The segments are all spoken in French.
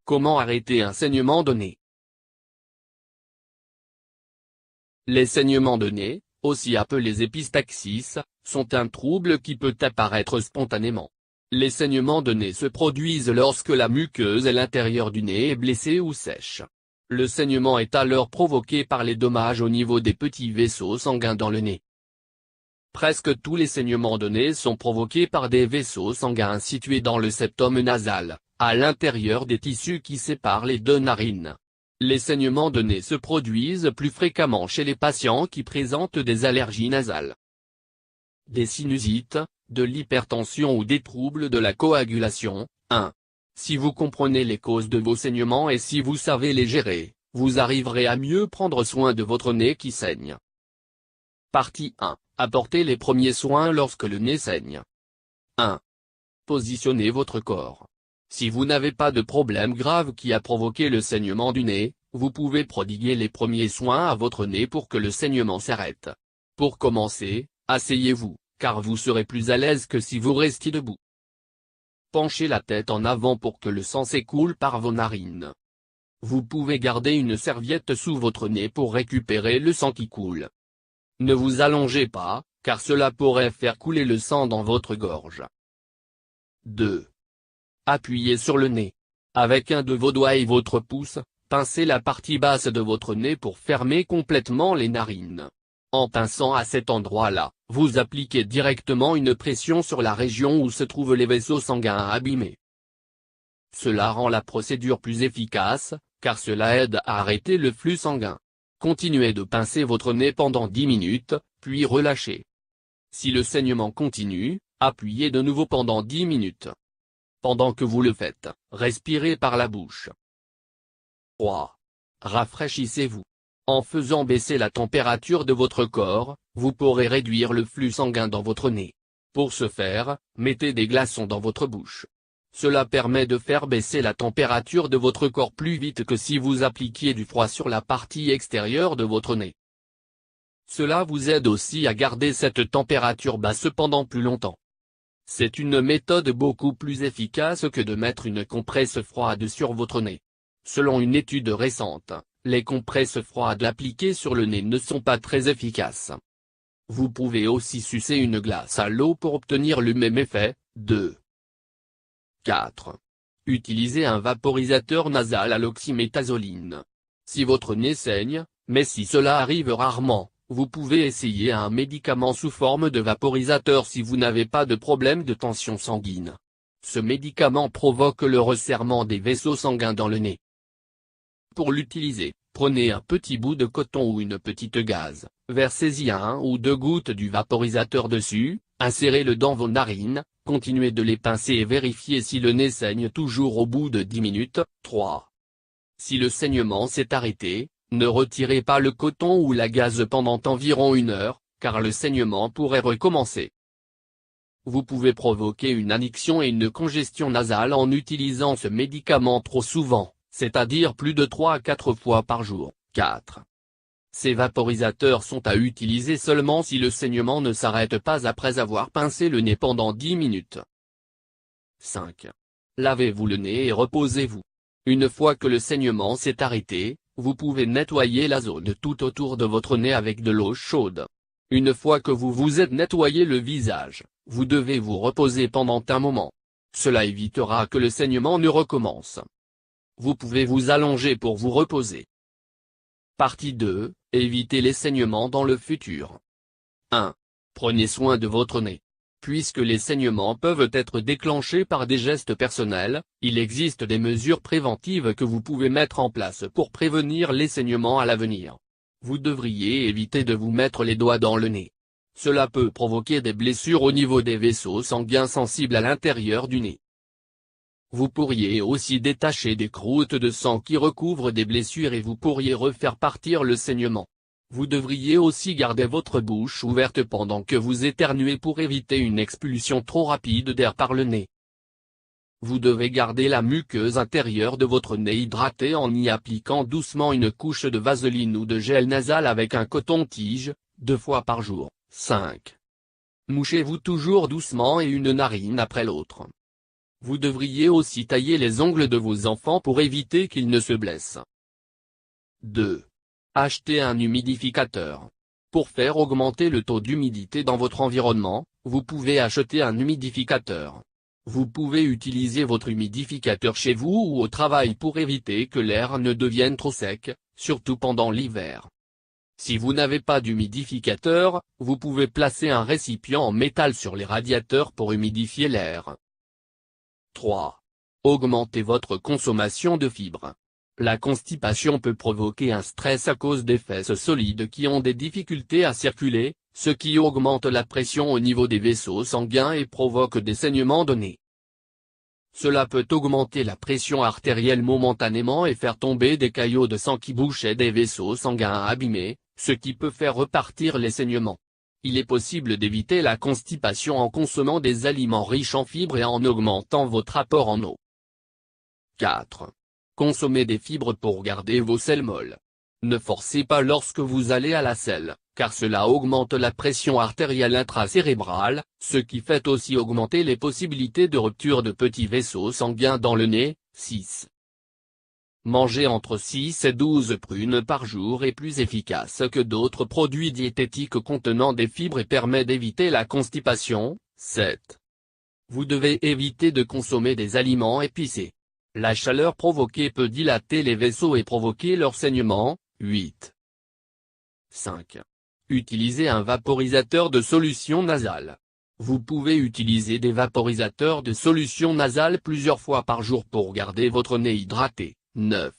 Comment arrêter un saignement de nez? Les saignements de nez, aussi appelés épistaxis, sont un trouble qui peut apparaître spontanément. Les saignements de nez se produisent lorsque la muqueuse à l'intérieur du nez est blessée ou sèche. Le saignement est alors provoqué par les dommages au niveau des petits vaisseaux sanguins dans le nez. Presque tous les saignements de nez sont provoqués par des vaisseaux sanguins situés dans le septum nasal, à l'intérieur des tissus qui séparent les deux narines. Les saignements de nez se produisent plus fréquemment chez les patients qui présentent des allergies nasales, des sinusites, de l'hypertension ou des troubles de la coagulation. 1. Si vous comprenez les causes de vos saignements et si vous savez les gérer, vous arriverez à mieux prendre soin de votre nez qui saigne. Partie 1. Apportez les premiers soins lorsque le nez saigne. 1. Positionnez votre corps. Si vous n'avez pas de problème grave qui a provoqué le saignement du nez, vous pouvez prodiguer les premiers soins à votre nez pour que le saignement s'arrête. Pour commencer, asseyez-vous, car vous serez plus à l'aise que si vous restiez debout. Penchez la tête en avant pour que le sang s'écoule par vos narines. Vous pouvez garder une serviette sous votre nez pour récupérer le sang qui coule. Ne vous allongez pas, car cela pourrait faire couler le sang dans votre gorge. 2. Appuyez sur le nez. Avec un de vos doigts et votre pouce, pincez la partie basse de votre nez pour fermer complètement les narines. En pinçant à cet endroit-là, vous appliquez directement une pression sur la région où se trouvent les vaisseaux sanguins abîmés. Cela rend la procédure plus efficace, car cela aide à arrêter le flux sanguin. Continuez de pincer votre nez pendant 10 minutes, puis relâchez. Si le saignement continue, appuyez de nouveau pendant 10 minutes. Pendant que vous le faites, respirez par la bouche. 3. Rafraîchissez-vous. En faisant baisser la température de votre corps, vous pourrez réduire le flux sanguin dans votre nez. Pour ce faire, mettez des glaçons dans votre bouche. Cela permet de faire baisser la température de votre corps plus vite que si vous appliquiez du froid sur la partie extérieure de votre nez. Cela vous aide aussi à garder cette température basse pendant plus longtemps. C'est une méthode beaucoup plus efficace que de mettre une compresse froide sur votre nez. Selon une étude récente, les compresses froides appliquées sur le nez ne sont pas très efficaces. Vous pouvez aussi sucer une glace à l'eau pour obtenir le même effet. 2. 4. Utilisez un vaporisateur nasal à l'oxymétazoline. Si votre nez saigne, mais si cela arrive rarement, vous pouvez essayer un médicament sous forme de vaporisateur si vous n'avez pas de problème de tension sanguine. Ce médicament provoque le resserrement des vaisseaux sanguins dans le nez. Pour l'utiliser, prenez un petit bout de coton ou une petite gaze, versez-y 1 ou 2 gouttes du vaporisateur dessus, insérez-le dans vos narines, continuez de les pincer et vérifiez si le nez saigne toujours au bout de 10 minutes. 3. Si le saignement s'est arrêté, ne retirez pas le coton ou la gaze pendant environ 1 heure, car le saignement pourrait recommencer. Vous pouvez provoquer une annexion et une congestion nasale en utilisant ce médicament trop souvent, c'est-à-dire plus de 3 à 4 fois par jour. 4. Ces vaporisateurs sont à utiliser seulement si le saignement ne s'arrête pas après avoir pincé le nez pendant 10 minutes. 5. Lavez-vous le nez et reposez-vous. Une fois que le saignement s'est arrêté, vous pouvez nettoyer la zone tout autour de votre nez avec de l'eau chaude. Une fois que vous vous êtes nettoyé le visage, vous devez vous reposer pendant un moment. Cela évitera que le saignement ne recommence. Vous pouvez vous allonger pour vous reposer. Partie 2. Évitez les saignements dans le futur. 1. Prenez soin de votre nez. Puisque les saignements peuvent être déclenchés par des gestes personnels, il existe des mesures préventives que vous pouvez mettre en place pour prévenir les saignements à l'avenir. Vous devriez éviter de vous mettre les doigts dans le nez. Cela peut provoquer des blessures au niveau des vaisseaux sanguins sensibles à l'intérieur du nez. Vous pourriez aussi détacher des croûtes de sang qui recouvrent des blessures et vous pourriez refaire partir le saignement. Vous devriez aussi garder votre bouche ouverte pendant que vous éternuez pour éviter une expulsion trop rapide d'air par le nez. Vous devez garder la muqueuse intérieure de votre nez hydratée en y appliquant doucement une couche de vaseline ou de gel nasal avec un coton-tige, 2 fois par jour. 5. Mouchez-vous toujours doucement et une narine après l'autre. Vous devriez aussi tailler les ongles de vos enfants pour éviter qu'ils ne se blessent. 2. Achetez un humidificateur. Pour faire augmenter le taux d'humidité dans votre environnement, vous pouvez acheter un humidificateur. Vous pouvez utiliser votre humidificateur chez vous ou au travail pour éviter que l'air ne devienne trop sec, surtout pendant l'hiver. Si vous n'avez pas d'humidificateur, vous pouvez placer un récipient en métal sur les radiateurs pour humidifier l'air. 3. Augmentez votre consommation de fibres. La constipation peut provoquer un stress à cause des fesses solides qui ont des difficultés à circuler, ce qui augmente la pression au niveau des vaisseaux sanguins et provoque des saignements de nez. Cela peut augmenter la pression artérielle momentanément et faire tomber des caillots de sang qui bouchaient des vaisseaux sanguins abîmés, ce qui peut faire repartir les saignements. Il est possible d'éviter la constipation en consommant des aliments riches en fibres et en augmentant votre apport en eau. 4. Consommez des fibres pour garder vos selles molles. Ne forcez pas lorsque vous allez à la selle, car cela augmente la pression artérielle intracérébrale, ce qui fait aussi augmenter les possibilités de rupture de petits vaisseaux sanguins dans le nez. 6. Manger entre 6 et 12 prunes par jour est plus efficace que d'autres produits diététiques contenant des fibres et permet d'éviter la constipation. 7. Vous devez éviter de consommer des aliments épicés. La chaleur provoquée peut dilater les vaisseaux et provoquer leur saignement. 8. 5. Utilisez un vaporisateur de solution nasale. Vous pouvez utiliser des vaporisateurs de solution nasale plusieurs fois par jour pour garder votre nez hydraté. 9.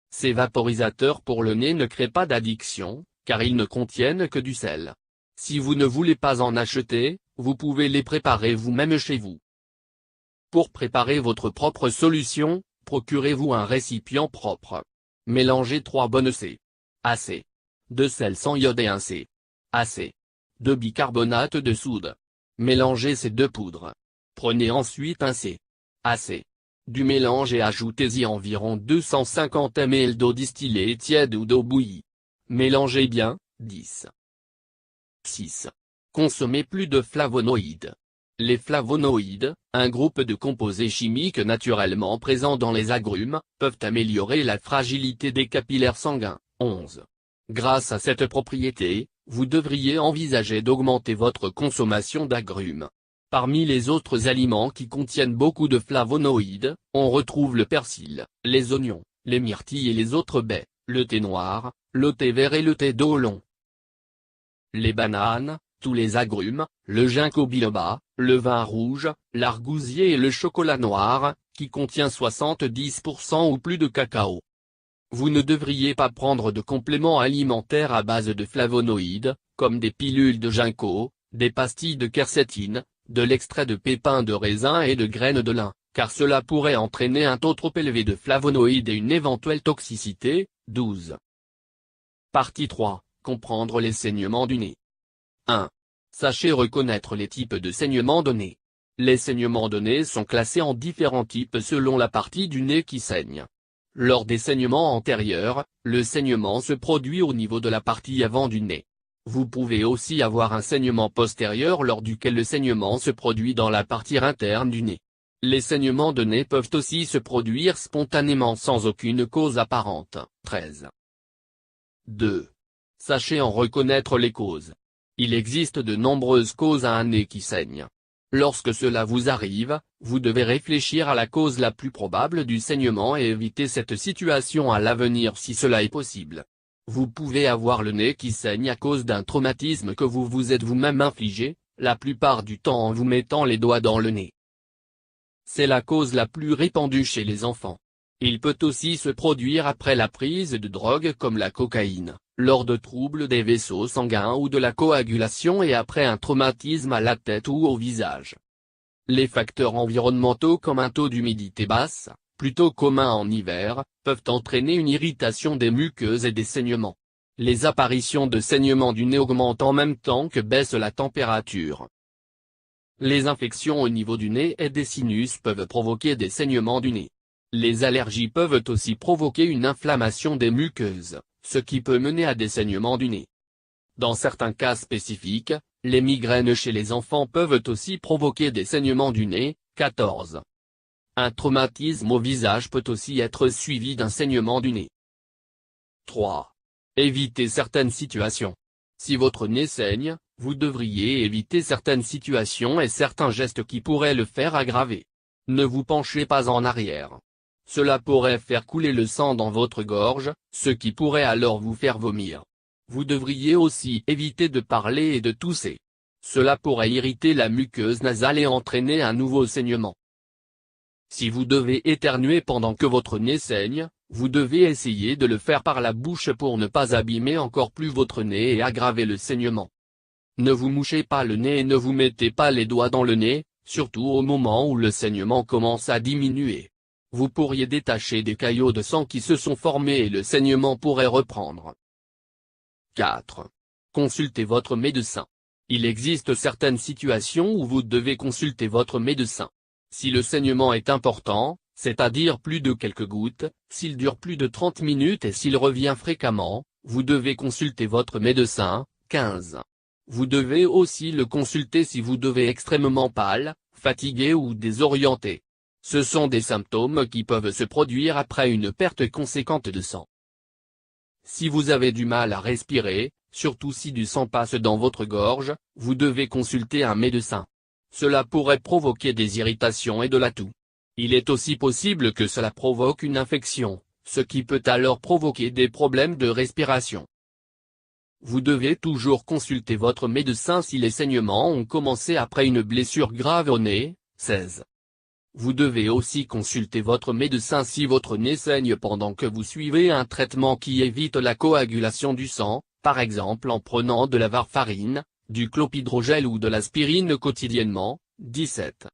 Ces vaporisateurs pour le nez ne créent pas d'addiction, car ils ne contiennent que du sel. Si vous ne voulez pas en acheter, vous pouvez les préparer vous-même chez vous. Pour préparer votre propre solution, procurez-vous un récipient propre. Mélangez 3 bonnes c. de sel sans iode et 1 c. de bicarbonate de soude. Mélangez ces 2 poudres. Prenez ensuite 1 c. du mélange et ajoutez-y environ 250 ml d'eau distillée tiède ou d'eau bouillie. Mélangez bien. 10. 6. Consommez plus de flavonoïdes. Les flavonoïdes, un groupe de composés chimiques naturellement présents dans les agrumes, peuvent améliorer la fragilité des capillaires sanguins. 11. Grâce à cette propriété, vous devriez envisager d'augmenter votre consommation d'agrumes. Parmi les autres aliments qui contiennent beaucoup de flavonoïdes, on retrouve le persil, les oignons, les myrtilles et les autres baies, le thé noir, le thé vert et le thé d'Oolong. Les bananes, tous les agrumes, le ginkgo biloba, le vin rouge, l'argousier et le chocolat noir, qui contient 70% ou plus de cacao. Vous ne devriez pas prendre de compléments alimentaires à base de flavonoïdes, comme des pilules de ginkgo, des pastilles de quercétine, de l'extrait de pépins de raisin et de graines de lin, car cela pourrait entraîner un taux trop élevé de flavonoïdes et une éventuelle toxicité. 12. Partie 3. Comprendre les saignements du nez. 1. Sachez reconnaître les types de saignements de nez. Les saignements de nez sont classés en différents types selon la partie du nez qui saigne. Lors des saignements antérieurs, le saignement se produit au niveau de la partie avant du nez. Vous pouvez aussi avoir un saignement postérieur lors duquel le saignement se produit dans la partie interne du nez. Les saignements de nez peuvent aussi se produire spontanément sans aucune cause apparente. 13. 2. Sachez en reconnaître les causes. Il existe de nombreuses causes à un nez qui saigne. Lorsque cela vous arrive, vous devez réfléchir à la cause la plus probable du saignement et éviter cette situation à l'avenir si cela est possible. Vous pouvez avoir le nez qui saigne à cause d'un traumatisme que vous vous êtes vous-même infligé, la plupart du temps en vous mettant les doigts dans le nez. C'est la cause la plus répandue chez les enfants. Il peut aussi se produire après la prise de drogue comme la cocaïne, lors de troubles des vaisseaux sanguins ou de la coagulation et après un traumatisme à la tête ou au visage. Les facteurs environnementaux comme un taux d'humidité basse, plutôt commun en hiver, peuvent entraîner une irritation des muqueuses et des saignements. Les apparitions de saignements du nez augmentent en même temps que baisse la température. Les infections au niveau du nez et des sinus peuvent provoquer des saignements du nez. Les allergies peuvent aussi provoquer une inflammation des muqueuses, ce qui peut mener à des saignements du nez. Dans certains cas spécifiques, les migraines chez les enfants peuvent aussi provoquer des saignements du nez. 14. Un traumatisme au visage peut aussi être suivi d'un saignement du nez. 3. Évitez certaines situations. Si votre nez saigne, vous devriez éviter certaines situations et certains gestes qui pourraient le faire aggraver. Ne vous penchez pas en arrière. Cela pourrait faire couler le sang dans votre gorge, ce qui pourrait alors vous faire vomir. Vous devriez aussi éviter de parler et de tousser. Cela pourrait irriter la muqueuse nasale et entraîner un nouveau saignement. Si vous devez éternuer pendant que votre nez saigne, vous devez essayer de le faire par la bouche pour ne pas abîmer encore plus votre nez et aggraver le saignement. Ne vous mouchez pas le nez et ne vous mettez pas les doigts dans le nez, surtout au moment où le saignement commence à diminuer. Vous pourriez détacher des caillots de sang qui se sont formés et le saignement pourrait reprendre. 4. Consultez votre médecin. Il existe certaines situations où vous devez consulter votre médecin. Si le saignement est important, c'est-à-dire plus de quelques gouttes, s'il dure plus de 30 minutes et s'il revient fréquemment, vous devez consulter votre médecin. 15. Vous devez aussi le consulter si vous devez extrêmement pâle, fatigué ou désorienté. Ce sont des symptômes qui peuvent se produire après une perte conséquente de sang. Si vous avez du mal à respirer, surtout si du sang passe dans votre gorge, vous devez consulter un médecin. Cela pourrait provoquer des irritations et de la toux. Il est aussi possible que cela provoque une infection, ce qui peut alors provoquer des problèmes de respiration. Vous devez toujours consulter votre médecin si les saignements ont commencé après une blessure grave au nez. 16. Vous devez aussi consulter votre médecin si votre nez saigne pendant que vous suivez un traitement qui évite la coagulation du sang, par exemple en prenant de la warfarine, du clopidogrel ou de l'aspirine quotidiennement. 17.